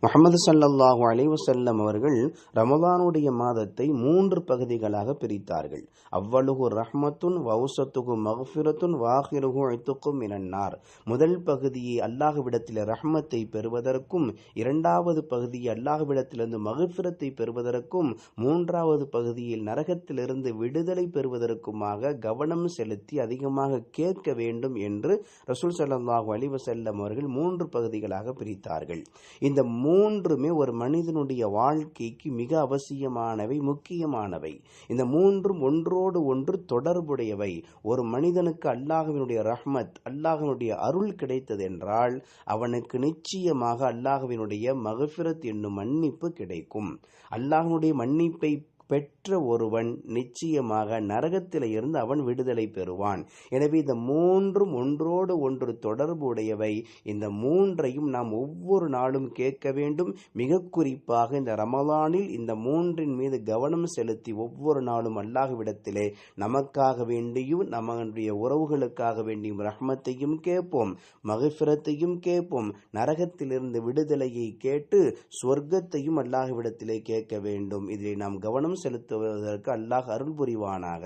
முஹம்மது ஸல்லல்லாஹு அலைஹி வஸல்லம் அவர்கள் ரமலானுடைய மாதத்தை 3 பகுதிகளாக பிரித்தார்கள். அவ்வலுஹு ரஹ்மத்துன் வௌசத்துஹு மக்ஃபிரத்துன் வாஹிருஹு இத்கும் மினன்னார். முதல் பகுதியை அல்லாஹ்விடத்தில் ரஹ்மத்தை பெறுவதற்கும், இரண்டாவது பகுதியை அல்லாஹ்விடத்திலிருந்து மக்ஃபிரத்தை பெறுவதற்கும், மூன்றாவது பகுதியில் நரகத்திலிருந்து விடுதலை பெறுவதற்குமாக கவனம் செலுத்தி அதிகமாக கேட்க வேண்டும் என்று ரசூல் ஸல்லல்லாஹு அலைஹி வஸல்லம் அவர்கள் 3 பகுதிகளாக பிரித்தார்கள். இந்த மூன்றுமே ஒரு மனிதனுடைய வாழ்க்கைக்கு மிக அவசியமானவை, முக்கியமானவை. இந்த மூன்றும் ஒன்றோடு ஒன்று தொடர்புடையவை. ஒரு மனிதனுக்கு அல்லாஹ்வினுடைய ரஹ்மத், அல்லாஹ்வினுடைய அருள் கிடைத்தது என்றால் அவனுக்கு நிச்சயமாக அல்லாஹ்வினுடைய மக்ஃபிரத் என்னும் மன்னிப்பு கிடைக்கும். அல்லாஹ்வினுடைய மன்னிப்பை பெற்ற ஒருவன் நிச்சயமாக நரகத்தில் இருந்து அவன் விடுதலை பெறுவான். எனவே இந்த மூன்றும் ஒன்றோடு ஒன்று தொடர்பு உடையவை. இந்த மூன்றையும் நாம் ஒவ்வொரு நாளும் கேட்க வேண்டும். மிக குறிப்பாக இந்த ரமலானில் இந்த மூன்றின் மீது கவனம் செலுத்தி ஒவ்வொரு நாளும் அல்லாஹ்விடத்திலே நமக்காக வேண்டியும் நம்முடைய உறவுகளுக்காக வேண்டியும் ரஹ்மத்தையும் கேட்போம், மக்ஃபிரத்தையும் கேட்போம். நரகத்திலிருந்து விடுதலையை கேட்டு சொர்க்கத்தையும் அல்லாஹ்விடத்திலே கேட்க வேண்டும். இதில் நாம் கவனம் செலுத்துவதற்கு அல்லாஹ் அருள் புரிவானாக.